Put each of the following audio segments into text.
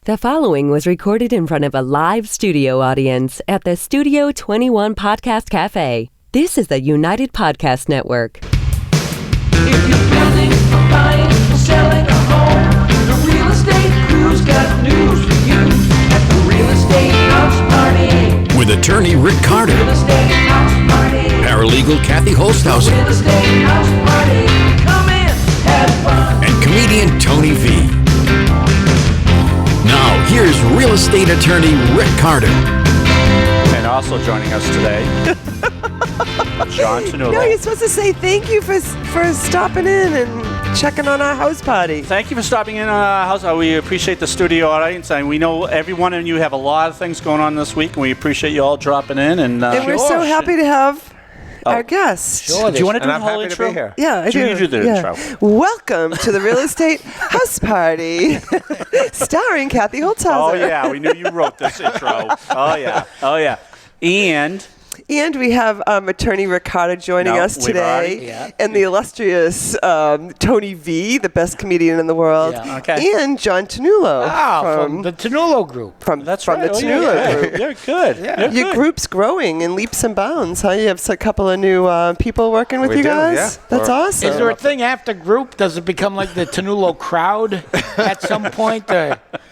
The following was recorded in front of a live studio audience at the Studio 21 Podcast Cafe. This is the United Podcast Network. If you're building, buying, selling a home, the Real Estate Crew's got news for you at the Real Estate House Party. With attorney Rick Carter, Real Estate House Party. paralegal Kathy Holtshouser, Real Estate House Party. Come in, have fun. and comedian Tony V. Now, here's real estate attorney Rick Carter. And also joining us today, John Ternullo. No, you're supposed to say thank you for stopping in and checking on our house party. Thank you for stopping in on our house. We appreciate the studio audience, and we know every one of you have a lot of things going on this week, and we appreciate you all dropping in. And we're so happy to have our guest. Sure, do you want to do the I'm whole happy intro? to be here. Yeah, I do. You do the intro. Welcome to the Real Estate House Party, starring Kathy Holtshouser. Oh, yeah, we knew you wrote this intro. Oh, yeah. And we have attorney Rick Carter joining us we've today, already- and the illustrious Tony V, the best comedian in the world, Okay. and John Ternullo from the Ternullo Group. from That's the right. Ternullo Group. You're good. You're Your good. group's growing in leaps and bounds, huh? You have a couple of new people working with We you do, guys? yeah. That's awesome. Is there a thing after group? Does it become like the Ternullo crowd at some point?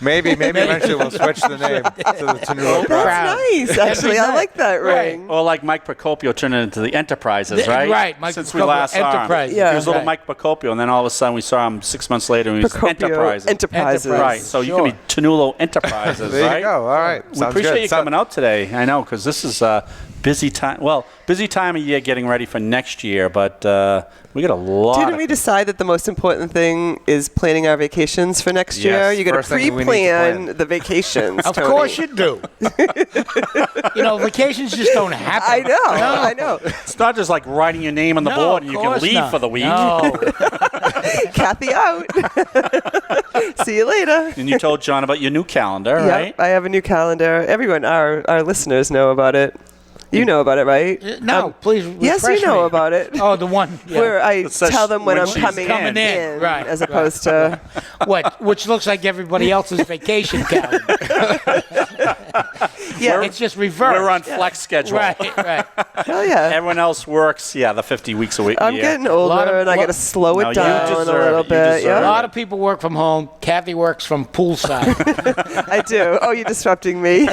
Maybe eventually we'll switch the name to the Ternullo Group. crowd. Nice, actually. I like that ring. Or like Mike Procopio turned it into the Enterprises, right? Right, Mike Since we Procopio, last saw him. Enterprise. Yeah. He was little Right. Mike Procopio, and then all of a sudden we saw him 6 months later, and he was Procopio Enterprises. Enterprises. Right, so you can be Ternullo Enterprises, There right? you go. All right. We Sounds appreciate good. you coming out today. I know, because this is a busy time. Well, busy time of year getting ready for next year, but we got a lot. Didn't we decide that the most important thing is planning our vacations for next year? Yes, You got to first thing we need to pre-plan plan. the vacations. Of Tony. course you do. Vacations just don't happen. I know. It's not just like writing your name on the No, board of and you can course leave not. for the week. No. Kathy out. See you later. And you told John about your new calendar, Yep, right? I have a new calendar. Everyone, our listeners know about it. You know about it, right? No, please Yes, you refresh know me. about it. Oh, the one. Yeah. Where I It says tell them when when I'm she's coming coming in. Right, as opposed to What? Which looks like everybody else's vacation calendar. yeah. It's just reversed. We're on flex schedule. Right. Hell yeah. Everyone else works, the 50 weeks a week. I'm getting older Lot of- and I got to slow No, it you down a deserve little it. You bit. deserve Yeah, A lot of people work from home. Kathy works from poolside. I do. Oh, you're disrupting me.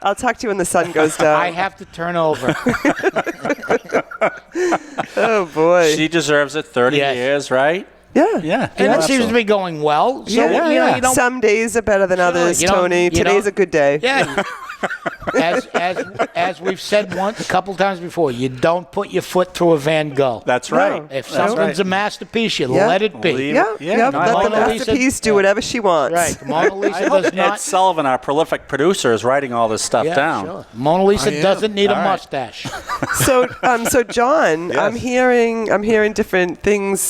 I'll talk to you when the sun goes down. I have to turn over. Oh boy. She deserves it. 30 Yes. years, right? Yeah. Yeah. And it seems to be going well. So, Yeah. you don't. Some days are better than others, you don't- Tony. you Today's don't- a good day. Yeah. As we've said a couple times before, you don't put your foot through a Van Gogh. That's right. If That's something's right. a masterpiece, you Yeah. let it be. Leave Yeah, it. Yeah, yeah. no, I Let like the that. Mona Lisa- masterpiece do whatever she wants. Right. Mona I Lisa hope does Ed not. Sullivan, our prolific producer, is writing all this stuff Yeah, down. sure. Mona Lisa doesn't need a All right. mustache. So John, Yes. I'm hearing different things.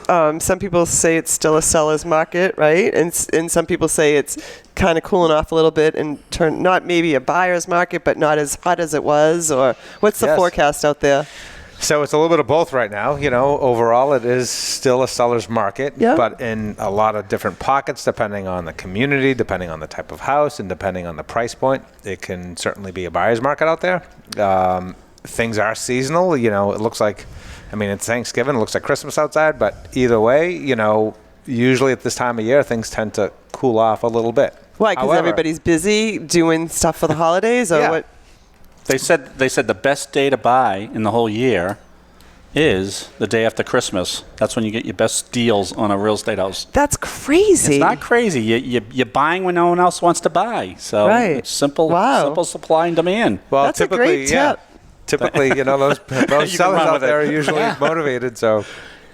Some people say it's still a seller's market, right? And some people say it's kind of cooling off a little bit and not maybe a buyer's market, but not as hot as it was. Or what's the Yes. forecast out there? So it's a little bit of both right now. Overall it is still a seller's market, Yeah. but in a lot of different pockets, depending on the community, depending on the type of house, and depending on the price point, it can certainly be a buyer's market out there. Things are seasonal. It looks like, it's Thanksgiving, it looks like Christmas outside, but either way, usually at this time of year, things tend to cool off a little bit. Why? Because However- everybody's busy doing stuff for the holidays, or Yeah. what? They said the best day to buy in the whole year is the day after Christmas. That's when you get your best deals on a real estate house. That's crazy. It's not crazy. You're buying when no one else wants to buy. So Right. it's simple, Wow. simple supply and demand. Well, That's a typically, great yeah. tip. Typically, those can sellers run out with it. there are usually motivated. So,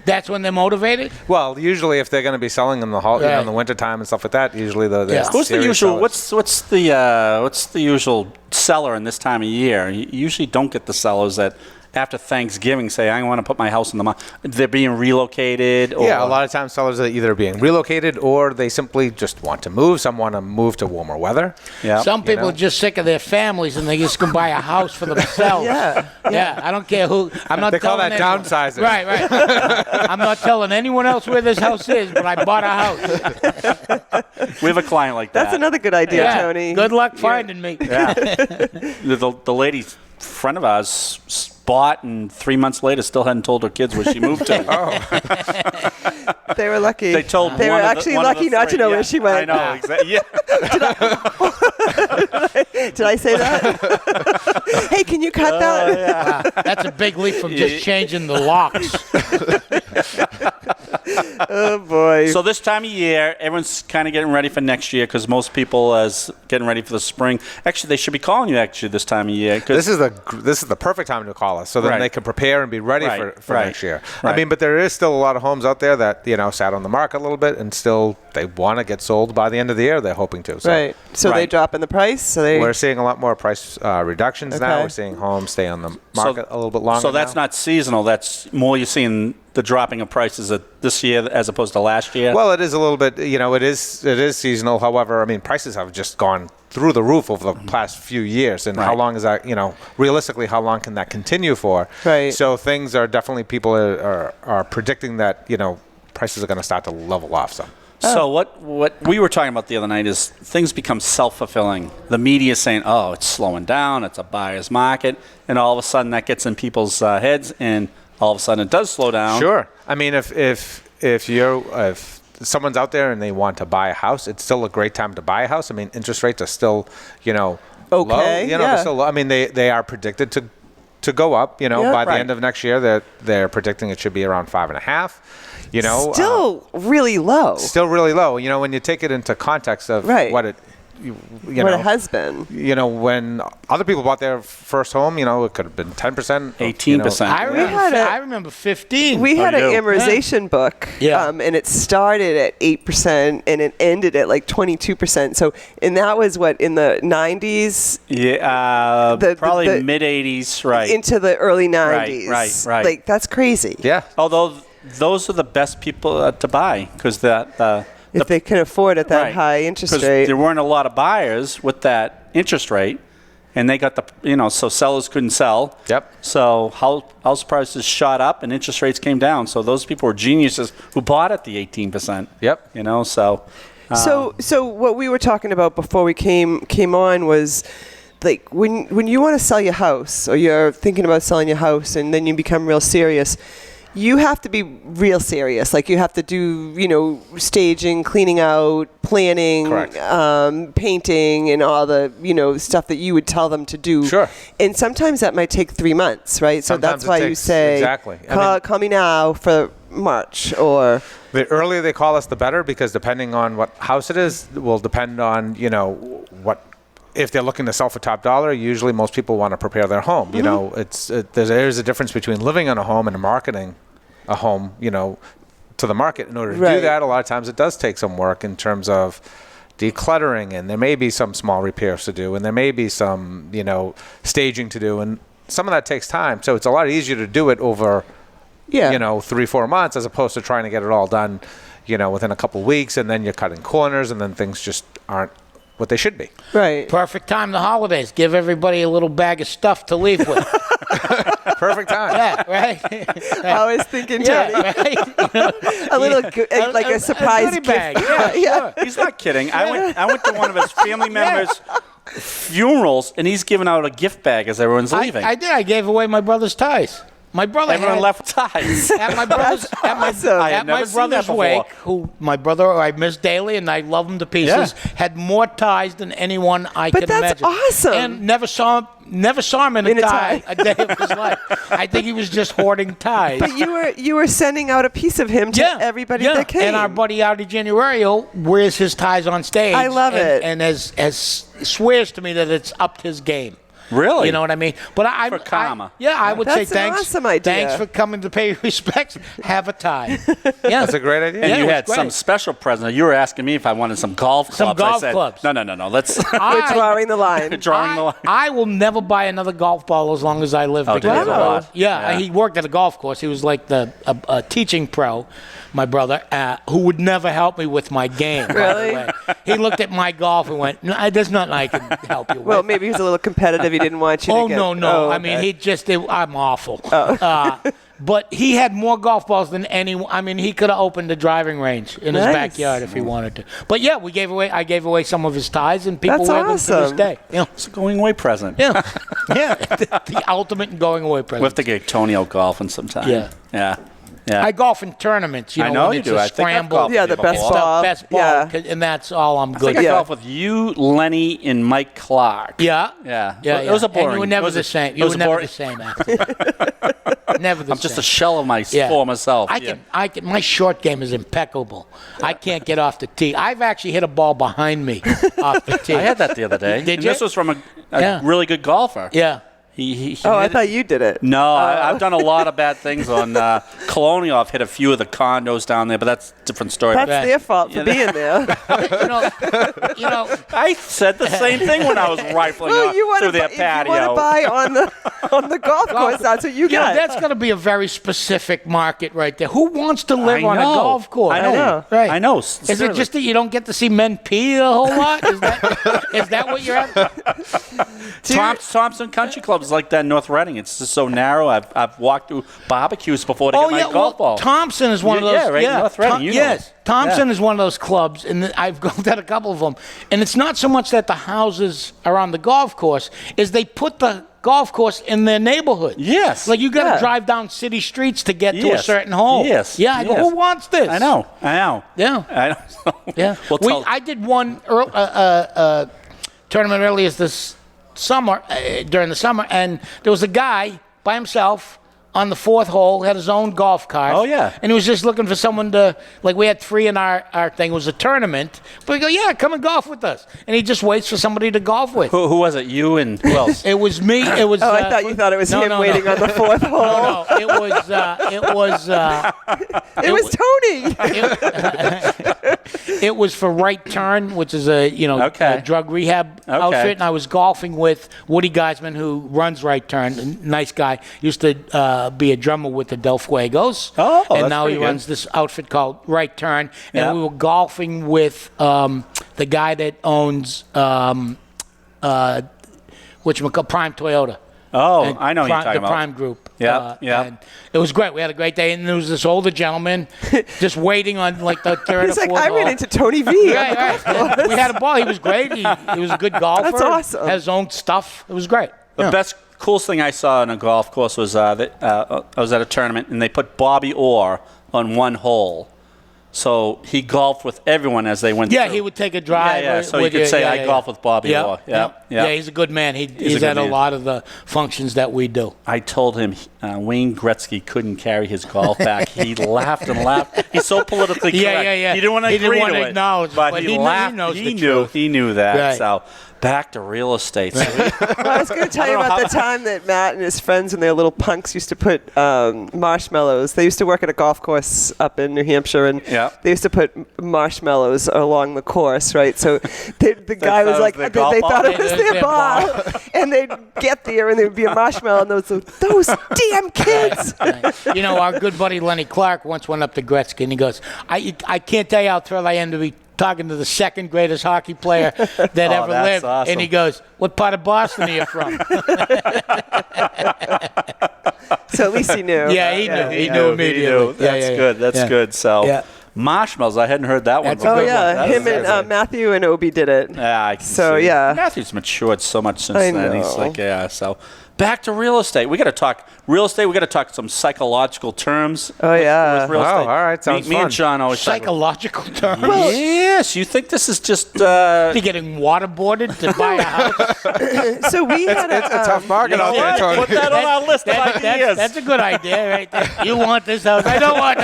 That's when they're motivated? well, usually if they're going to be selling in the Right. in the wintertime and stuff like that, usually the Yeah. What's the serious usual? sellers. What's the usual seller in this time of year? You usually don't get the sellers that after Thanksgiving say, I want to put my house in the market. They're being relocated. Or, Yeah, a lot of times sellers are either being relocated or they simply just want to move. Some want to move to warmer weather. Yeah. Some people are just sick of their families and they just can buy a house for themselves. Yeah. I don't care who. I'm not. They call telling that anyone. downsizing. Right. I'm not telling anyone else where this house is, but I bought a house. We have a client like that. That's another good idea, Yeah. Tony. Good luck finding me. Yeah. the lady friend of ours bought and 3 months later still hadn't told her kids where she moved to. They were lucky. They told They were one of the- actually one of lucky the not to three. know Yeah, where she went. I know, exactly. Yeah. Did I say that? Hey, can you cut that? Yeah. Wow, that's a big leap from just changing the locks. Oh boy. So this time of year, everyone's kind of getting ready for next year because most people is getting ready for the spring. Actually, they should be calling you actually this time of year. This is the perfect time to call us, so then Right. they can prepare and be ready for Right. next year. Right. I mean, but there is still a lot of homes out there that sat on the market a little bit, and still they want to get sold by the end of the year. They're hoping to. So right. So they Right. drop in the price. So they. we're seeing a lot more price reductions now. Okay. We're seeing homes stay on the market a little bit longer. So that's now. not seasonal. That's more you're seeing the dropping of prices this year as opposed to last year. Well, it is a little bit. It is seasonal. However, I mean, prices have just gone through the roof over the past few years. And how Right. long is that? Realistically, how long can that continue for? Right. So things are definitely people are predicting that prices are going to start to level off some. So what we were talking about the other night is things become self-fulfilling. The media is saying, oh, it's slowing down, it's a buyer's market, and all of a sudden that gets in people's heads, and all of a sudden it does slow down. Sure. I mean, if someone's out there and they want to buy a house, it's still a great time to buy a house. I mean, interest rates are still, low. Okay, They're yeah. still low. I mean, they are predicted to go up. By the Right. end of next year, they're predicting it should be around 5.5. Still really low. Still really low. When you take it into context of Right. what it, what it has been. when other people bought their first home, it could have been 10%, 18%. I remember 15. We had an you? amortization book, Yeah. and it started at 8% and it ended at like 22%. So, and that was what, in the 90s Yeah, probably the- mid-'80s, right. into the early 90s. right. Like, that's crazy. Yeah. Although those are the best people to buy because If they can afford at that right. high interest 'Cause rate. there weren't a lot of buyers with that interest rate, and they got so sellers couldn't sell. Yep. So house prices shot up and interest rates came down. So those people were geniuses who bought at the 18%. Yep. So. So what we were talking about before we came on was like when you want to sell your house or you're thinking about selling your house and then you become real serious, you have to be real serious. Like you have to do, staging, cleaning out, planning, Correct. painting, and all the, stuff that you would tell them to do. Sure. And sometimes that might take 3 months, right? So Sometimes that's it why you takes- say, exactly. I mean- call me now for March or. The earlier they call us, the better, because depending on what house it is, will depend on, what. If they're looking to sell for top dollar, usually most people want to prepare their home. There's a difference between living in a home and marketing a home, to the market. In order to Right. do that, a lot of times it does take some work in terms of decluttering, and there may be some small repairs to do, and there may be some, staging to do, and some of that takes time. So it's a lot easier to do it over, 3-4 months as opposed to trying to get it all done, within a couple weeks, and then you're cutting corners, and then things just aren't what they should be. Right. Perfect time, the holidays. Give everybody a little bag of stuff to leave with. Perfect time. Yeah, right? I was thinking, Tony, Yeah, right? a little like a surprise goodie gift. bag. Yeah, sure. He's not kidding. I went to one of his family members' funerals, and he's giving out a gift bag as everyone's leaving. I did. I gave away my brother's ties. My brother Everyone had, left ties. at my brother's awesome. I had at my never seen that brother's wake, before. who my brother I miss daily and I love him to pieces, had more ties than anyone I But could that's imagine. awesome. And never saw him in a tie a day of his life. I think he was just hoarding ties. But you were sending out a piece of him to everybody that came. And our buddy Audi Januario wears his ties on stage. I love it. And as swears to me that it's upped his game. Really? You know what I mean? But I For karma. I would say That's an thanks. awesome idea. Thanks for coming to pay respects. Have a time. Yeah, That's a great idea. And Yeah, you it was had some great. special present. You were asking me if I wanted some golf clubs. Some golf I said, clubs. No. Let's We're drawing the line. drawing the line. I will never buy another golf ball as long as I live. Oh, because did you? of Wow. that. Yeah, he worked at a golf course. He was like a teaching pro, my brother, who would never help me with my game. by the Really? way. He looked at my golf and went, "No, there's nothing I can help you with." Well, maybe he was a little competitive. He didn't want you Oh, to get... no. I okay. mean, I'm awful. But he had more golf balls than anyone. I mean, he could have opened a driving range in his Nice. backyard if he wanted to. But yeah, I gave away some of his ties, and people That's wear them to this awesome. day. Yeah. It's a going away present. Yeah. Yeah. The ultimate in going away present. We have to get Tony out golfing sometime. Yeah. Yeah. Yeah. I golf in tournaments, I know when you it's do. a I think I've scramble. golfed Yeah, with the you best before. ball. Best ball, Yeah. and that's all I'm I good think I at. golfed with you, Lenny, and Mike Clark. Yeah. Yeah. Yeah. It was a boring. And you were never it was the a- same. it You was were a never boring- the same after. Never the I'm same. just a shell of my Yeah. former self. I Yeah. can. My short game is impeccable. I can't get off the tee. I've actually hit a ball behind me off the tee. I had that the other day. Did and you? This was from a Yeah. really good golfer. Yeah. He Oh, I hit it- thought you did it. No, I've done a lot of bad things on Colonial. I've hit a few of the condos down there, but that's a different story. That's Right. their fault for being there. You know. I said the same thing when I was rifling Well, you want through to their if you want patio. to buy on the golf course. That's what you You know, got. that's going to be a very specific market right there. Who wants to live I on a know. golf course? I know. Right. I know. Is it just that you don't get to see men pee a whole lot? Is that what you're at? Thompson Country Club is like that in North Reading. It's just so narrow. I've walked through barbecues before to get my golf ball. Thompson is one of those. Yeah, right, North Reading, you know. Yes, Thompson is one of those clubs, and I've golfed at a couple of them. And it's not so much that the houses are on the golf course, is they put the golf course in their neighborhood. Yes. Like you got to Yeah. drive down city streets to get to a Yes. certain hole. Yes. Yeah. I go, Yes. who wants this? I know. Yeah. I know. Yeah. Well, I did one tournament earlier this summer, during the summer, and there was a guy by himself on the fourth hole, had his own golf cart. Oh, yeah. And he was just looking for someone to, like, we had 3 in our thing. It was a tournament. But we go, yeah, come and golf with us. And he just waits for somebody to golf with. who was it? You and who else? It was me. It was. Oh, I thought you thought it was him waiting on the fourth hole. No, it was. It was Tony. It was for Right Turn, which is a Okay. a drug rehab outfit, and I was golfing with Woody Geisman, who runs Right Turn, a nice guy. Used to be a drummer with the Del Fuegos, Oh, and that's now he pretty good. runs this outfit called Right Turn. And Yeah. we were golfing with the guy that owns Prime Toyota. Oh, And I know who you're talking the about. Prime Group. Yeah, yeah. And it was great. We had a great day, and there was this older gentleman just waiting on like the third He's or like, fourth I hole. ran into Tony V. Right. We had a ball. He was great. He was a good golfer. That's awesome. Had his own stuff. It was great. The best, coolest thing I saw on a golf course was I was at a tournament and they put Bobby Orr on one hole. So he golfed with everyone as they went Yeah, through. he would take a drive. Yeah, so you could say, I golf with Bobby Orr. Yeah. Yeah, he's a good man. He's a at good a man. lot of the functions that we do. I told him Wayne Gretzky couldn't carry his golf back. He laughed and laughed. He's so politically correct. Yeah. He didn't want to He didn't agree wanna to it. acknowledge, but but he he kn- he laughed. knows the He truth. knew that. Right. So back to real estate. So I was going to tell you about the time that Matt and his friends and their little punks used to put marshmallows. They used to work at a golf course up in New Hampshire, and Yeah. they used to put marshmallows along the course, right? So the guy was thought like, it was they their golf thought ball? it was It was their their ball. And they'd get there, and there would be a marshmallow, and those damn kids. You know, our good buddy Lenny Clark once went up to Gretzky, and he goes, I can't tell you how thrilled I am to be talking to the second greatest hockey player that ever that's lived. awesome. And he goes, what part of Boston are you from? So at least he knew. Yeah, he knew. He knew immediately. That's good. That's good. So Yeah. marshmallows. I hadn't heard that one That's a Oh, before. good yeah. That Him is- and Matthew and Obi did it. Yeah, I can So, see. yeah. Matthew's matured so much since I then. He's know. like, yeah. So back to real estate. We got to talk real estate. We got to talk some psychological terms. Oh, yeah. With real Wow, estate. all right, sounds me fun. and John always talk about- Psychological term. Yes, you think this is just You're getting waterboarded to buy a house. So we had It's a tough market out there, Tony. put that on our list of ideas. That's a good idea right there. You want this house? I don't want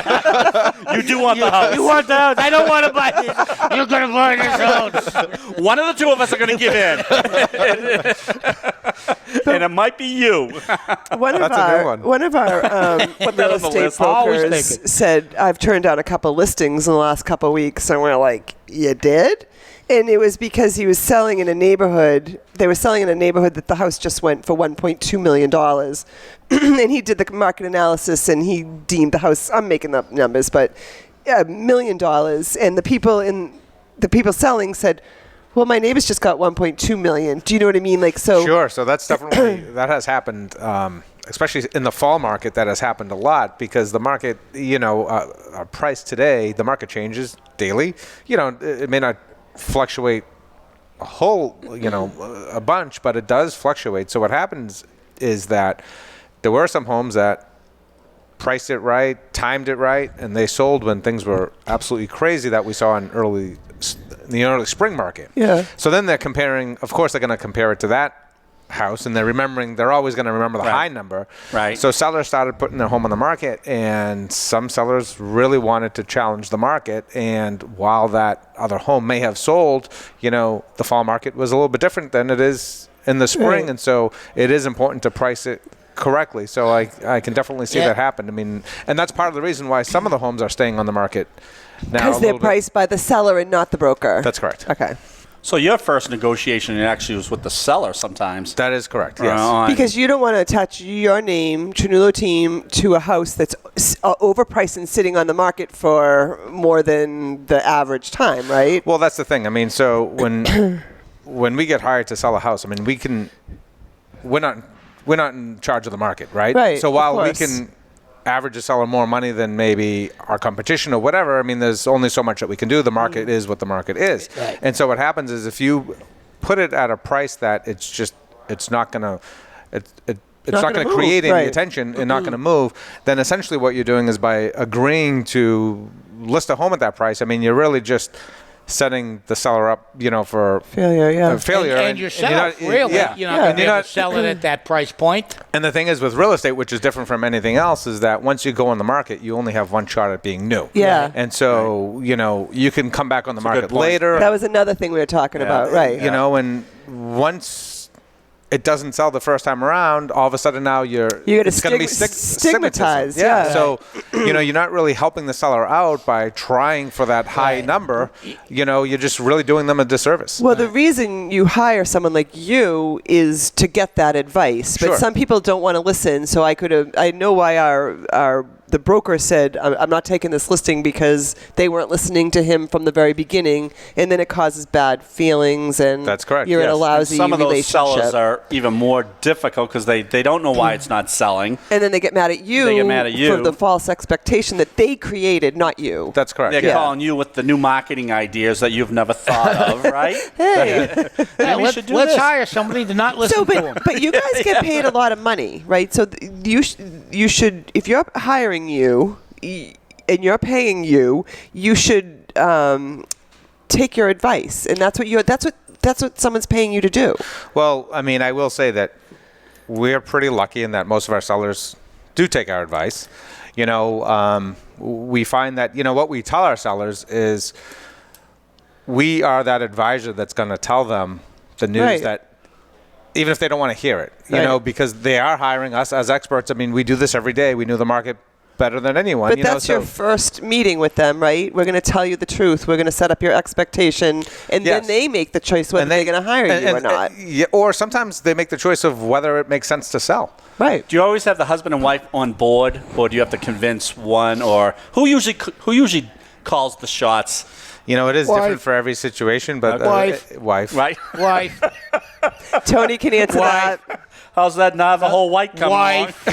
You do want the house. You want the house? I don't want to buy this. You're going to buy this house. One of the two of us are going to give in. and it might be you. One of That's a new our one. one of our Put that real on the estate list. Always brokers take it. said, "I've turned down a couple listings in the last couple of weeks," and we're like, "You did?" And it was because he was selling in a neighborhood. They were selling in a neighborhood that the house just went for $1.2 million. And he did the market analysis, and he deemed the house. I'm making up numbers, but $1 million. And the people selling said, "Well, my neighbor's just got 1.2 million." Do you know what I mean? Like, so. Sure. So that's definitely that has happened, especially in the fall market. That has happened a lot because the market, our price today, the market changes daily. It may not fluctuate a bunch, but it does fluctuate. So what happens is that there were some homes that priced it right, timed it right, and they sold when things were absolutely crazy that we saw in the early spring market. Yeah. So then they're comparing, of course they're going to compare it to that house, and they're always going to remember the Right. high number. Right. So sellers started putting their home on the market, and some sellers really wanted to challenge the market. And while that other home may have sold, the fall market was a little bit different than it is in the spring. Right. And so it is important to price it correctly. So I can definitely see Yeah. that happen. I mean, and that's part of the reason why some of the homes are staying on the market now. Because a they're little bit. priced by the seller and not the broker. That's correct. Okay. So your first negotiation actually was with the seller sometimes. That is correct. Yes. Because you don't want to attach your name, Ternullo team, to a house that's overpriced and sitting on the market for more than the average time, right? Well, that's the thing. I mean, so when we get hired to sell a house, I mean, we're not in charge of the market, right? Right, So of while we course. can average a seller more money than maybe our competition or whatever, I mean, there's only so much that we can do. The market is what the market is. Right. And so what happens is if you put it at a price that it's not going to gonna create move, any right. attention and not going to move, then essentially what you're doing is by agreeing to list a home at that price, I mean, you're really just setting the seller up, for Failure, yeah. failure. And yourself, really. Yeah. You're not Yeah. going to be You're able not- to sell it at that price point. And the thing is with real estate, which is different from anything else, is that once you go on the market, you only have one shot at being new. Yeah. And so, you can come back on the a market good point. later. That was another thing we were talking about, right? And once it doesn't sell the first time around, all of a sudden now it's going to be stigmatized. stigmatism. Yeah. So, you're not really helping the seller out by trying for that high Right. number. You're just really doing them a disservice. Well, the reason you hire someone like you is to get that advice, but Sure. some people don't want to listen. So I know why the broker said, "I'm not taking this listing," because they weren't listening to him from the very beginning, and then it causes bad feelings, and That's correct, you're in a yes. lousy Some of those relationship. sellers are even more difficult because they don't know why it's not selling. And then they get mad at you, They get mad at you. for the false expectation that they created, not you. That's correct. They're Yeah. calling you with the new marketing ideas that you've never thought of, right? Hey. Yeah, we should do let's this. hire somebody to not listen So, to him. but you guys get paid a lot of money, right? So you should, if you're hiring you and you're paying you, you should take your advice, and that's what someone's paying you to do. Well, I mean, I will say that we're pretty lucky in that most of our sellers do take our advice. We find that, what we tell our sellers is we are that advisor that's going to tell them the news Right. that, even if they don't want to hear it, Right. because they are hiring us as experts. I mean, we do this every day. We know the market better than anyone. But that's your first meeting with them, right? We're going to tell you the truth. We're going to set up your expectation, and Yes. then they make the choice whether they're going to hire you or not. Yeah, or sometimes they make the choice of whether it makes sense to sell. Right. Do you always have the husband and wife on board, or do you have to convince one, or who usually calls the shots? It is Wife. different for every situation, but Wife. wife. Right? Wife, Tony can answer Wife. that. How's that Navajo white coming wife.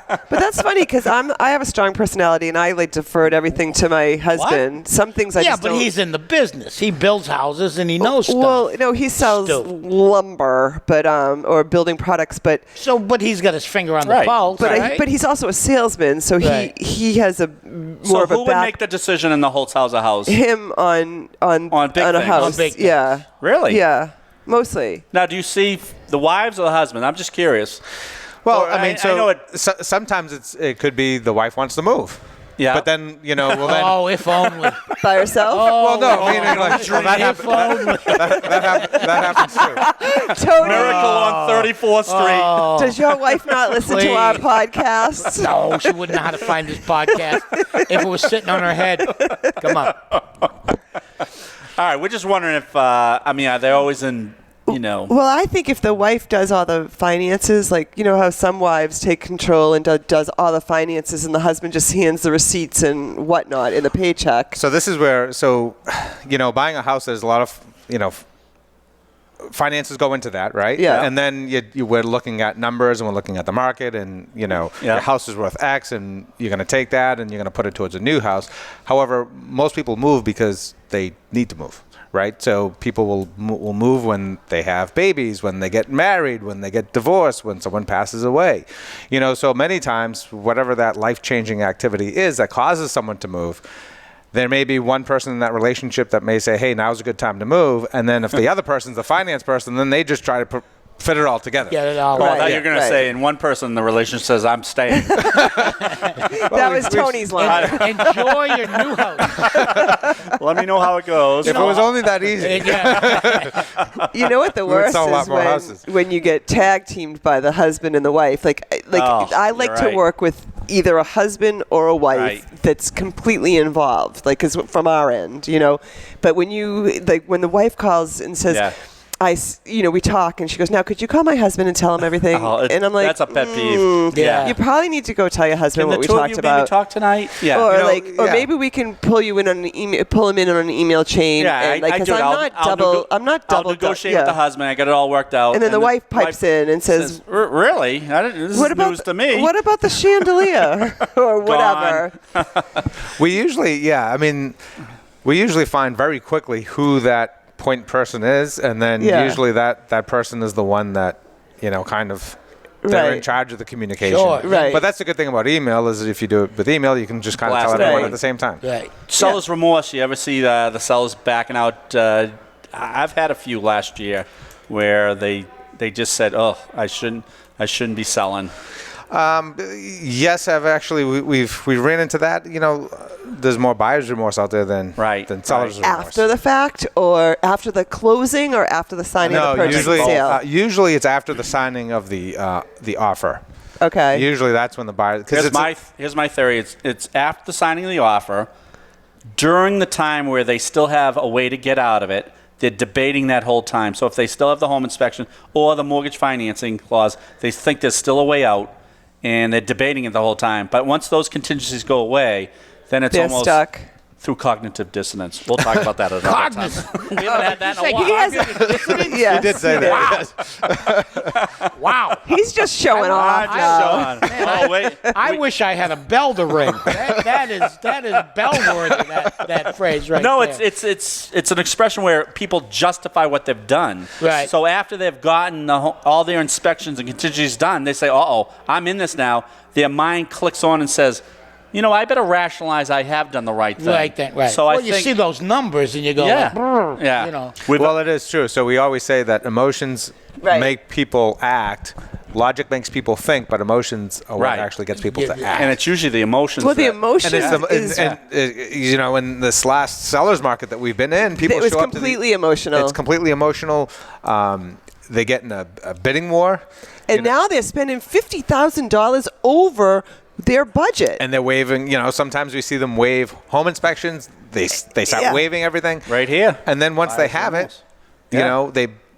But that's funny because I have a strong personality and I like defer everything to my husband. Some things I Yeah, just but don't. he's in the business. He builds houses and he knows stuff. Well, no, he sells Still. lumber, but or building products, but But he's got his finger on the Right. pulse, right? but he's also a salesman, so Right. he has a So more of who a would back. make the decision in the Holtshouser house? Him on On big a things. house, On big things. yeah, Really? yeah, mostly. Now, do you see the wives or the husband? I'm just curious. Well, Or I mean, I know it- sometimes it could be the wife wants to move. Yeah. But then, well, then. Oh, if only. By herself? Well, no, meaning like well, If only. that happens too. Tony, Miracle on 34th Street. does your wife not listen to our podcasts? No, she wouldn't know how to find this podcast if it was sitting on her head. Come on. All right, we're just wondering if, are they always in, Well, I think if the wife does all the finances, like, how some wives take control and does all the finances and the husband just hands the receipts and whatnot in the paycheck. So this is where, buying a house, there's a lot of, finances go into that, right? Yeah. And then we're looking at numbers and we're looking at the market and, your house is worth X and you're going to take that and you're going to put it towards a new house. However, most people move because they need to move, right? So people will move when they have babies, when they get married, when they get divorced, when someone passes away. So many times, whatever that life-changing activity is that causes someone to move, there may be one person in that relationship that may say, hey, now's a good time to move. And then if the other person's the finance person, then they just try to fit it all together. Get it all Well, right. now you're going to say, and one person in the relationship says, I'm staying. That was Tony's line. Enjoy your new house. Let me know how it goes. If it was only that easy. You know what the We would worst sell a lot is more houses. when you get tag teamed by the husband and the wife. I like you're to right. work with either a husband or a wife Right. that's completely involved, because from our end, But when when the wife calls and says, Yeah. we talk, and she goes, now could you call my husband and tell him everything? And I'm like, that's a pet peeve. Yeah. you probably need to go tell your husband Can what the we two of talked you about. maybe talk tonight? Yeah. Or yeah. maybe we can pull you in on an email, pull him in on an email chain. Yeah, and, I do it. I'm not double. I'll negotiate with the husband. I got it all worked out. And then the wife pipes in and says, "Really? This is news to me." What about the chandelier or whatever? We usually find very quickly who that point person is, and then usually that person is the one that kind of they're in Right. charge of the communication. Sure. Right. But that's the good thing about email is if you do it with email, you can just kind of Blast tell it everyone out. at the same time. Right. Seller's remorse. You ever see the sellers backing out? I've had a few last year where they just said, "Oh, I shouldn't be selling." Yes, I've actually we ran into that. There's more buyer's remorse out there than seller's remorse. After the fact, or after the closing, or after the signing of the purchase and sale? Usually it's after the signing of the offer. Okay. Usually that's when the buyer. Here's my theory. It's after the signing of the offer, during the time where they still have a way to get out of it. They're debating that whole time. So if they still have the home inspection or the mortgage financing clause, they think there's still a way out, and they're debating it the whole time. But once those contingencies go away, then it's They're almost stuck. through cognitive dissonance. We'll talk about that another time. Cognizant. We haven't had that in a Say, while. he has Yes. You did say that. Wow. He's just showing off. Sean. Oh, wait. I wish I had a bell to ring. That is bell worthy. That phrase right No, there. it's an expression where people justify what they've done. Right. So after they've gotten all their inspections and contingencies done, they say, "Uh-oh, I'm in this now." Their mind clicks on and says, I better rationalize I have done the right thing. Right thing. Right. So well, I you think, see those numbers and you go, yeah, like, "Brr," yeah. Well, it is true. So we always say that emotions Right. make people act. Logic makes people think, but emotions are what Right. actually gets people to Yeah. act. And it's usually the emotions. Well, the that- emotion And is in this last seller's market that we've been in, people it was show up to completely emotional. It's completely emotional. They get in a bidding war, And now they're spending $50,000 over their budget. and they're waiving. Sometimes we see them waive home inspections. They start Yeah. waiving everything right here. and then once they have it,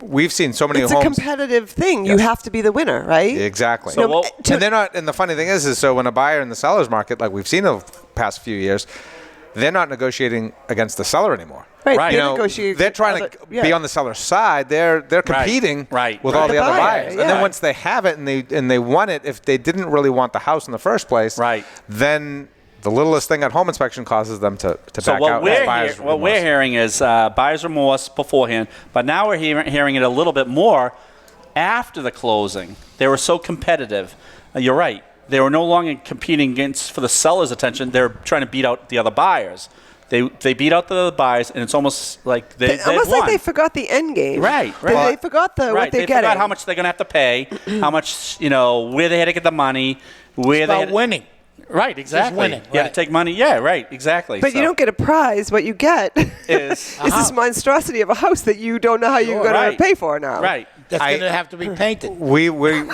we've seen so many It's a homes. competitive thing. You have to be the winner, right? Exactly. So what- to- And they're not. And the funny thing is so when a buyer in the seller's market, like we've seen over the past few years, they're not negotiating against the seller anymore. Right. Right. They're negotiating They're trying to be on the seller's side. They're competing with all The the other buyer, buyers. yeah. And then once they have it and they want it, if they didn't really want the house in the first place, Right. then the littlest thing at home inspection causes them to So back what out. what we're hearing is buyer's remorse beforehand, but now we're hearing it a little bit more after the closing. They were so competitive. You're right. They were no longer competing for the seller's attention. They're trying to beat out the other buyers. They beat out the other buyers, and it's almost like they Almost won. like they forgot the end game. Right. They forgot what Right. they're They getting. forgot how much they're going to have to pay, how much, where they had to get the money, where they about had winning. Right, exactly. winning, You got right. to take money. Yeah, right, exactly. But you don't get a prize. What you get is is this monstrosity of a house that you don't know how you're going Right. to pay for now. right. That's going to have to be painted. We've been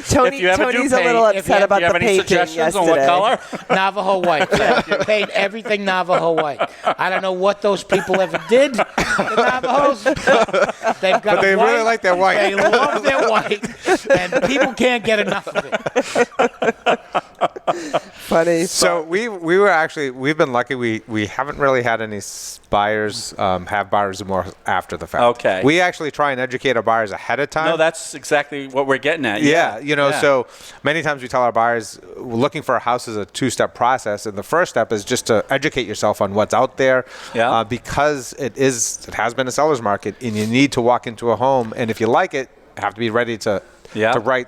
Tony, you ever do Tony's a paint, little if you upset have- about do you have the any painting suggestions on yesterday. what color? Navajo white. Yeah. Paint everything Navajo white. I don't know what those people ever did. The Navajos. They've got But they really like their white. They love their white, and people can't get enough of it. Funny. So we've been lucky. We haven't really had any buyers have buyers more after the fact. Okay. We actually try and educate our buyers ahead of time. No, that's exactly what we're getting at. Yeah, Yeah. so many times we tell our buyers looking for a house is a two-step process, and the first step is just to educate yourself on what's out there, because it has been a seller's market, and you need to walk into a home, and if you like it, you have to be ready to write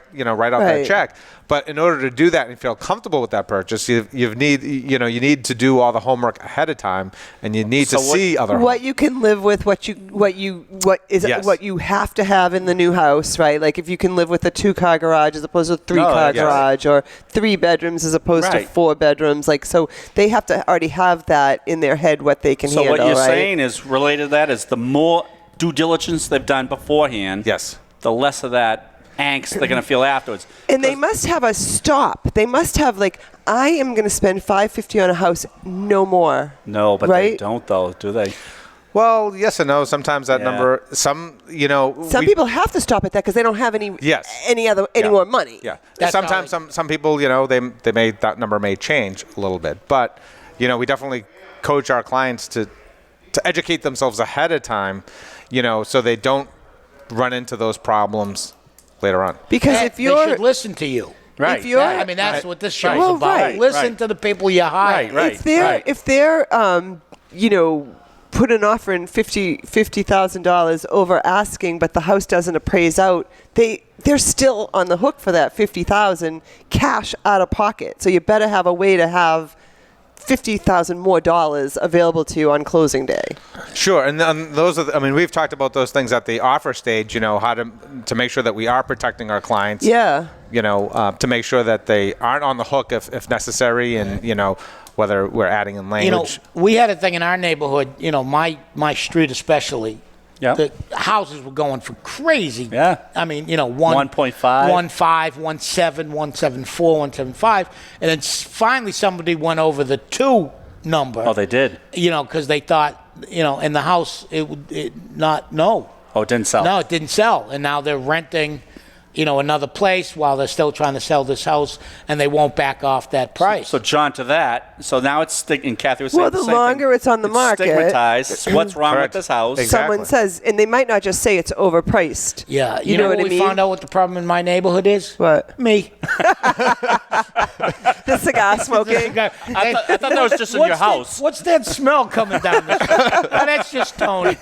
out that Right. check. But in order to do that and feel comfortable with that purchase, you need to do all the homework ahead of time, and you need to see other what homes. you can live with, what Yes. what you have to have in the new house, right? Like if you can live with a 2-car garage as opposed to a 3-car yes. garage, or 3 bedrooms as opposed to Right. 4 bedrooms. Like, so they have to already have that in their head what they can So handle. what you're right? saying is related to that is the more due diligence they've done beforehand, Yes. the less of that angst they're going to feel afterwards. And they must have a stop. They must have like, I am going to spend $550 on a house, no more. No, but right? they don't though, do they? Well, yes and no. Sometimes that Yeah. number, some People have to stop at that because they don't have any more money. Yeah. That's Sometimes some people, that number may change a little bit, but we definitely coach our clients to educate themselves ahead of time, so they don't run into those problems later on. Because They if you're should listen to you. Right. If you're- I mean, that's what this show's Well, about. right. Listen Right. to the people you hire. Right. if they're put an offer in $50,000 over asking, but the house doesn't appraise out, they're still on the hook for that $50,000 cash out of pocket. So you better have a way to have $50,000 more dollars available to you on closing day. Sure, and those are. We've talked about those things at the offer stage. How to make sure that we are protecting our clients. Yeah. To make sure that they aren't on the hook if necessary, and whether we're adding in language. We had a thing in our neighborhood, my street especially. Yeah. The houses were going for crazy. Yeah. 1.5, 1.7, 1.74, 1.75. And then finally somebody went over the 2 number. Oh, they did. Because they thought, in the house, it no. Oh, it didn't sell. No, it didn't sell. And now they're renting, another place while they're still trying to sell this house, and they won't back off that price. So John, to that, so now it's and Kathy was saying Well, the the same longer thing. it's on the market, stigmatized. What's wrong Correct. with this house? Exactly. Someone says, and they might not just say it's overpriced. Yeah, You know what I we mean? found out what the problem in my neighborhood is? What? Me. The cigar smoking. I thought that was just in your house. What's that smell coming down the street? Oh, that's just Tony.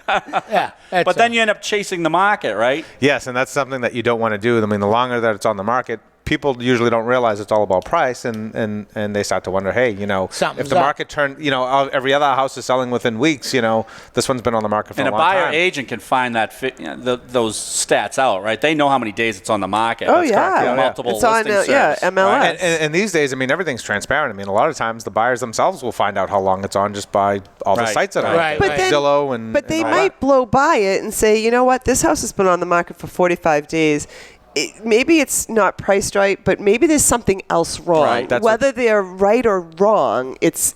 Yeah. But then you end up chasing the market, right? Yes, and that's something that you don't want to do. The longer that it's on the market, people usually don't realize it's all about price, and they start to wonder, hey, Something's if the up. market turned, every other house is selling within weeks, this one's been on the market for And a a long buyer time. agent can find that those stats out, right? They know how many days it's on the market. Oh, That's yeah. correct. Yeah. Multiple It's on, listing yeah, service, MLS. right? And these days, everything's transparent. A lot of times the buyers themselves will find out how long it's on just by all the Right. sites that are Right. out But there, then- Zillow and. But they and all might that. blow by it and say, you know what, this house has been on the market for 45 days. Maybe it's not priced right, but maybe there's something else wrong. Right, that's Whether they're right or wrong, it's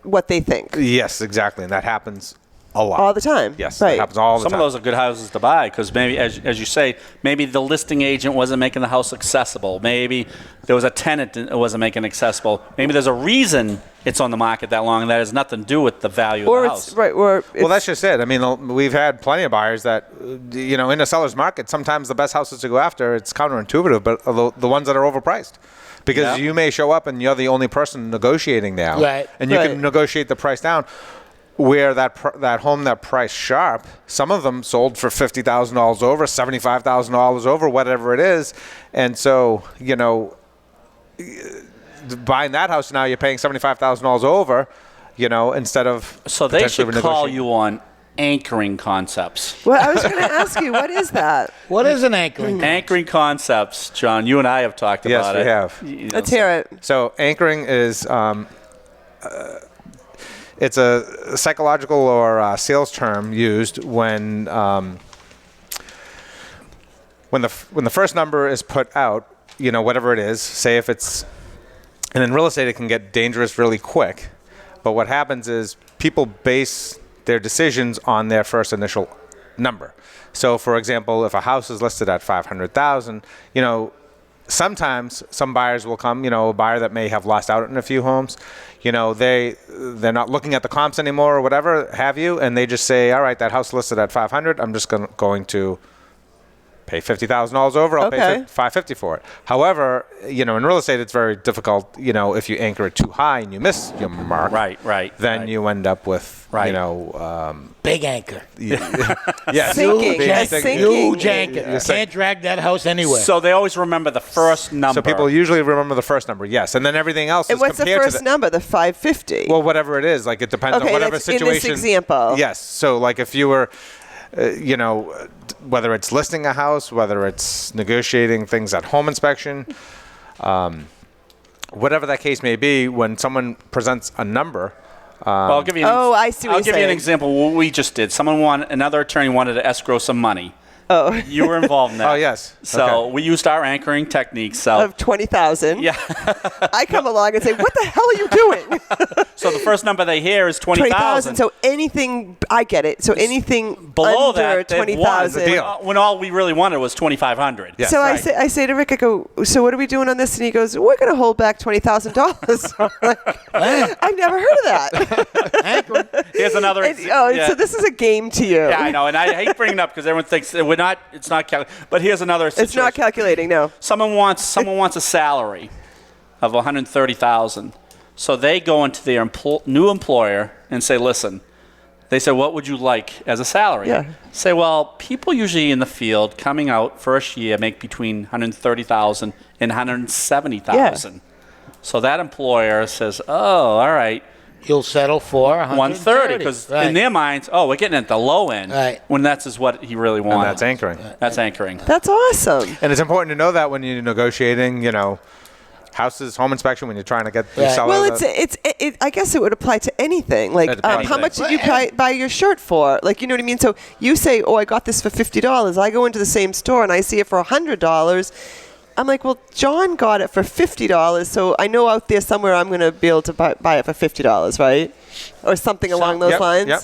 what they think Yes, exactly, and that happens a lot. all the time. Yes, right. that happens all the Some time. of those are good houses to buy because maybe, as you say, maybe the listing agent wasn't making the house accessible. Maybe there was a tenant that wasn't making it accessible. Maybe there's a reason it's on the market that long, and that has nothing to do with the value Or of the it's house. right. Or Well, that's just it. We've had plenty of buyers that, in a seller's market, sometimes the best houses to go after, it's counterintuitive, but the ones that are overpriced. Because Yeah. you may show up and you're the only person negotiating now. Right. And you Right. can negotiate the price down. Where that home that priced sharp, some of them sold for $50,000 over, $75,000 over, whatever it is. And so, buying that house now, you're paying $75,000 over, instead of So they potentially should call renegotiating. you on anchoring concepts. Well, I was going to ask you, what is that? What is an anchoring? Anchoring concepts, John. You and I have talked about it. Yes, we have. Let's hear it. So anchoring is it's a psychological or sales term used when the first number is put out, whatever it is. Say if it's, and in real estate it can get dangerous really quick. But what happens is people base their decisions on their first initial number. So, for example, if a house is listed at $500,000, sometimes some buyers will come, a buyer that may have lost out on a few homes, they're not looking at the comps anymore or whatever have you, and they just say, all right, that house listed at 500, I'm just going to pay $50,000 over, I'll pay $550 for it. However, in real estate, it's very difficult, if you anchor it too high and you miss your mark. Right. Then you end up with, Big anchor. yes. Sinking. Huge anchor. Can't drag that house anywhere. So they always remember the first number. So people usually remember the first number, yes. And then everything else And is what's the compared first to number? The 550? Well, whatever it is. Like, it depends on whatever that's situation. in this example. Yes. So, like, if you were, whether it's listing a house, whether it's negotiating things at home inspection, whatever that case may be, when someone presents a number. Well, I'll give you. I see what I'll you're give you an saying. example. of what we just did. Another attorney wanted to escrow some money. Oh. You were involved in that. Oh, yes. So Okay. we used our anchoring techniques. So Of 20,000. yeah. I come along and say, what the hell are you doing? So the first number they hear is 20,000. So anything, I get it. So anything below under that, they've won. 20,000. The deal. When all we really wanted was 2,500. Yes. So Right. I say to Rick, I go, so what are we doing on this? And he goes, we're going to hold back $20,000. I'm like, I've never heard of that. Anchoring. Here's another. So this is a game to you. Yeah, I know, and I hate bringing it up because everyone thinks we're not. It's not. But here's another situation. It's not calculating, no. Someone wants a salary of $130,000, so they go into their new employer and say, "Listen," they say, "What would you like as a salary?" Yeah. Say, "Well, people usually in the field coming out first year make between $130,000 and $170,000." So that employer says, "Oh, all right." You'll settle for 130 because in their minds, we're getting at the low end, Right. when that's is what he really wanted. And that's anchoring. That's anchoring. That's awesome. And it's important to know that when you're negotiating, houses, home inspection, when you're trying to get the seller. Well, I guess it would apply to anything. Like, Anything. how much did you buy your shirt for? Like, you know what I mean? So you say, I got this for $50. I go into the same store and I see it for $100. I'm like, well, John got it for $50, so I know out there somewhere I'm going to be able to buy it for $50, right? Or something along those lines. Yep.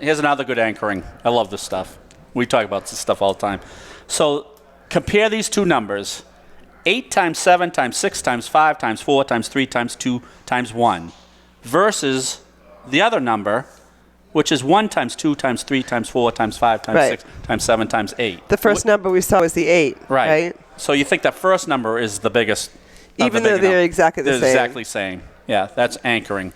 Here's another good anchoring. I love this stuff. We talk about this stuff all the time. So compare these two numbers: 8 times 7 times 6 times 5 times 4 times 3 times 2 times 1 versus the other number, which is 1 times 2 times 3 times 4 times 5 times Right. 6 times 7 times 8. The first number we saw was the 8, right? So you think that first number is the biggest, of Even the though big they're number. exactly the They're same. exactly same. Yeah, that's anchoring.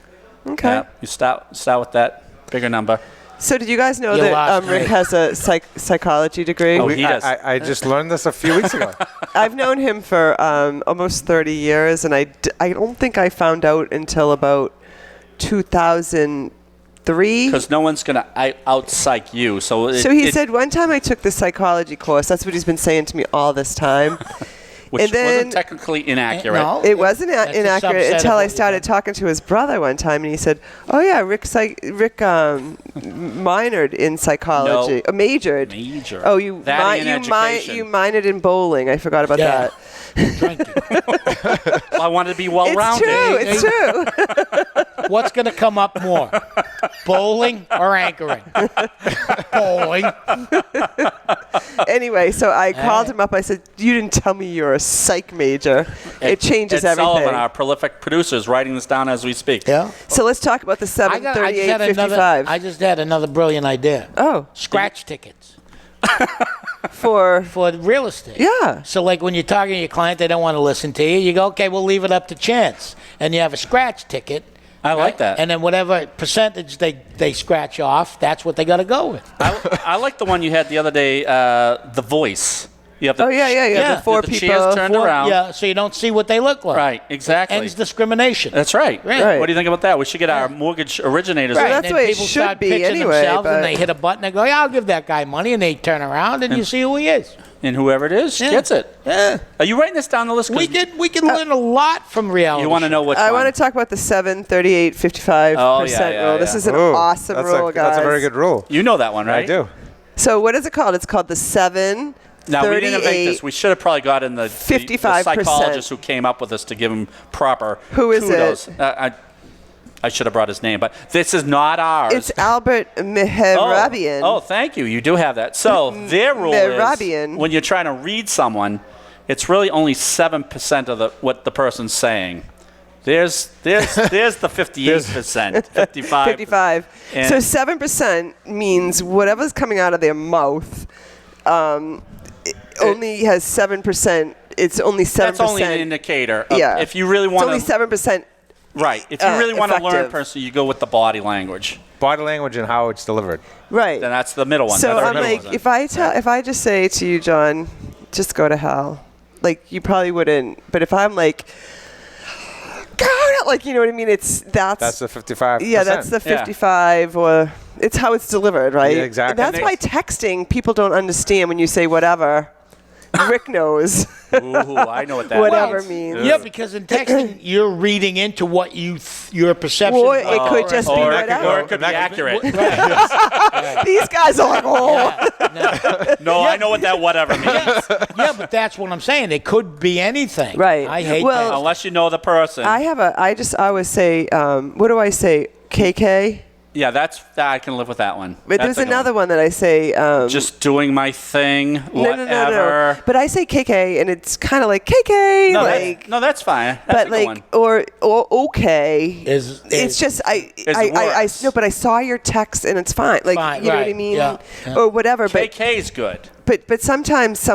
Okay. Yeah, you start with that bigger number. So did you guys know You that lost Rick me. has a psychology degree? Oh, he does. I just learned this a few weeks ago. I've known him for almost 30 years, and I don't think I found out until about 2003. Because no one's going to out-psych you. So He said one time I took the psychology course. That's what he's been saying to me all this time. which and then- wasn't technically inaccurate. No. It wasn't That's a inaccurate subset until of I what you started did. talking to his brother one time, and he said, "Oh yeah, Rick minored in psychology, No. majored. Major. Oh, you That and education. you minored in bowling. I forgot about Yeah. that. Drinking. Well, I wanted to be It's well-rounded. true. It's true. What's going to come up more? Bowling or anchoring? Bowling. Anyway, so I called him up. I said, "You didn't tell me you're a psych major. It changes Ed everything." Sullivan, our prolific producer, is writing this down as we speak. Yeah. So let's talk about the 738.55. I just had another brilliant idea. Oh, Scratch tickets for for real estate. yeah. So like when you're talking to your client, they don't want to listen to you. You go, okay, we'll leave it up to chance. And you have a scratch ticket. I like that. And then whatever percentage they scratch off, that's what they got to go with. I like the one you had the other day, The Voice. You have the Yeah. The four the people. chairs turned around. Yeah, so you don't see what they look like. Right, exactly. Ends discrimination. That's right. Right. What do you think about that? We should get our mortgage originators. Right. Well, And that's then the way it people should start be pitching anyway, themselves, and but- they hit a button and go, yeah, I'll give that guy money, and they turn around, and you see who he is. And whoever it is gets it. Yeah. Are you writing this down the list? 'Cause We can learn a lot from reality. You want to know which I one? want to talk about the 7, 38, 55% Oh, yeah, rule. This is an Ooh, awesome rule, guys. That's a very good rule. You know that one, right? I do. So what is it called? It's called the 7, Now, we didn't invent 38. this. We should have probably gotten the 55%. psychologist who came up with this to give him proper Who is kudos. it? I should have brought his name, but this is not ours. It's Albert Mehrabian. Oh, thank you. You do have that. So their rule Mehrabian. is when you're trying to read someone, it's really only 7% of what the person's saying. There's the 58%, 55. 55. And- So 7% means whatever's coming out of their mouth it only has 7%. It's only 7%. That's only an indicator. Of Yeah. If you really It's want only to, 7%. right? If you really want to learn a effective. person, you go with the body language. Body language and how it's delivered. Right. Then that's the middle one. So That's the I'm middle like, one. if I just say to you, John, just go to hell, like you probably wouldn't. But if I'm like, go to, like, you know what I mean? That's the 55%. Yeah, that's the 55, or it's how it's delivered, right? Yeah, exactly. And that's And why texting people don't understand when you say whatever. Rick knows Ooh, I know what that whatever means. means. Yeah, because in texting, you're reading into what your perception Or of it could just be Or whatever. it could be accurate. These guys are like, oh. No, I know what that whatever means. Yeah, but that's what I'm saying. It could be anything. Right. I hate Well, that. Unless you know the person. I always say, what do I say? KK? Yeah, I can live with that one. But That's there's a good another one. one that I say. Just doing my thing, whatever. No. But I say KK, and it's kind of like KK, No, like. that's fine. That's But a good one. like, or okay. Is It's just I worse. no, but I saw your text and it's fine. Like Fine, you know what I right, mean, yeah. or whatever. KK is good. But sometimes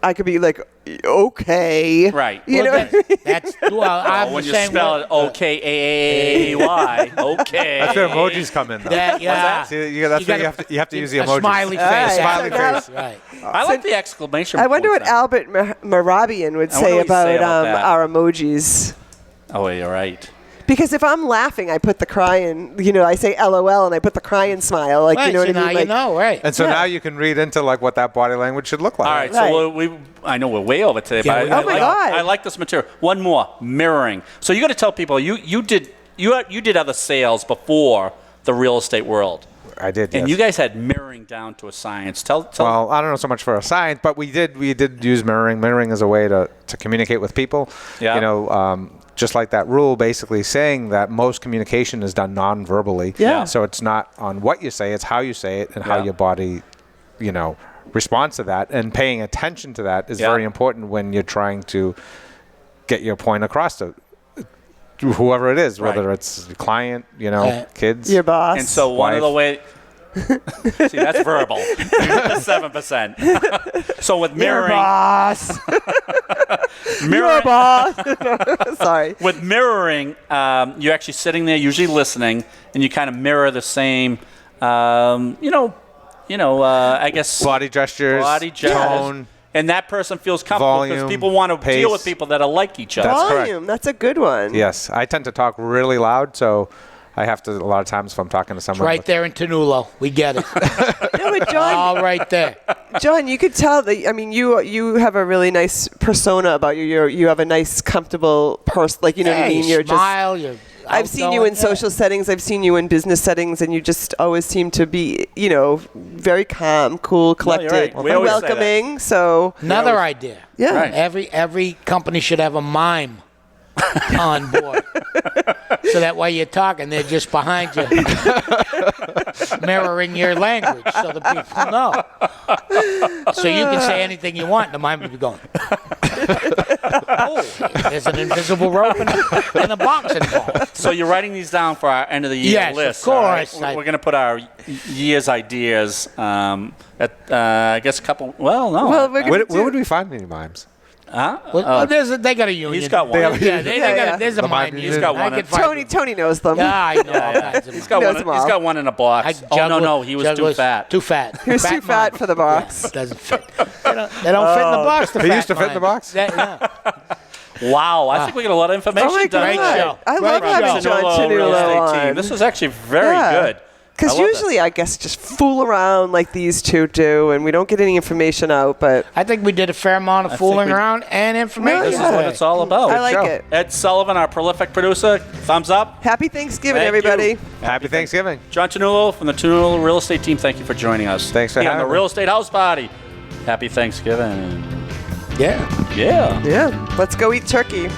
I could be like, okay, Right. You know, That's I'm when the you same spell way. it OKAAY, okay. That's where emojis come in, though. Yeah. See, that's where you have to use the a emojis. smiley face. Right. Smiley So face. Right. I like the exclamation I wonder what points now. Albert Mehrabian would I wonder say what he'd say about, about that. our emojis. Oh, you're right. Because if I'm laughing, I put the crying. You know, I say LOL and I put the crying smile. Like Right, you know so what I now mean? you Like, know, right. And so Yeah. now you can read into like what that body language should look like. All right, Right. so I know we're way over today, Yeah, but we I, are. Oh my like, God. I like this material. One more, mirroring. So you got to tell people you did other sales before the real estate world, I did. and yes. you guys had mirroring down to a science. Tell. Well, I don't know so much for a science, but we did use mirroring. Mirroring is a way to communicate with people. Yeah. You know, just like that rule, basically saying that most communication is done non-verbally. Yeah. So it's not on what you say; it's how you say it and how Yeah. your body, responds to that. And paying attention to that is Yeah. very important when you're trying to get your point across to whoever it is, whether Right. it's the client, Right. kids. your boss. And so one of the way. See, that's verbal. 7%. So with your mirroring, boss. your mirroring boss. Sorry. with mirroring, you're actually sitting there, usually listening, and you kind of mirror the same, I guess Body gestures, tone. and that person feels comfortable because Volume, people want to deal pace. with people that are like each other. That's correct. Volume. That's a good one. Yes, I tend to talk really loud, so I have to a lot of times if I'm talking to someone. Right there in Ternullo. We get it. No, but John, All right there. John, you could tell that. I mean, you have a really nice persona about you. You have a nice, comfortable person. Like you know what I Hey, mean. You're smile. You're I've seen you in social settings. I've seen you in business settings, and you just always seem to be, very calm, cool, collected, right. We always say that. welcoming. So Another idea. yeah, Right. Every company should have a mime on board. So that while you're talking, they're just behind you, mirroring your language so the people know. So you can say anything you want, and the mime will be going. Oh, there's an invisible rope and a box involved. So you're writing these down for our end of the year Yes, of list. all right? course. We're going to put our year's ideas at, I guess, a couple. Well, no. Well, we're gonna Where do- would we find any mimes? Well, they got a union. He's got one. Yeah, they got. There's a mine He's union. got one. I can find Tony knows them. Yeah, I know. All kinds of He's mine. got Knows one. them He's all. got one in a box. No, he was too fat. Too fat. He was too fat for the box. Doesn't fit. They don't fit in the box. He used to fit in the box? Wow, I think we got a lot of information. Oh my done. God. I love Great having show. John Ternullo Real Estate Ternullo Team. on. This is actually very good. Because I love usually, I guess, just fool around like these two do, and we don't get any information out. But I think we did a fair amount of think fooling we- around and information. This is what it's all about. I like show. it. Ed Sullivan, our prolific producer, thumbs up. Happy Thanksgiving, Thank everybody. you. Happy Thanksgiving. John Ternullo from the Ternullo Real Estate Team, thank you for joining us. Thanks for Here on having the me. Real Estate House Party. Happy Thanksgiving. Yeah. Yeah. Yeah, let's go eat turkey.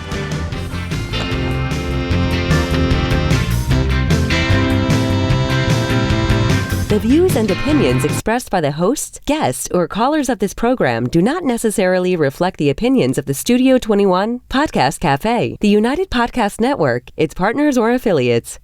The views and opinions expressed by the hosts, guests, or callers of this program do not necessarily reflect the opinions of the Studio 21 Podcast Cafe, the United Podcast Network, its partners, or affiliates.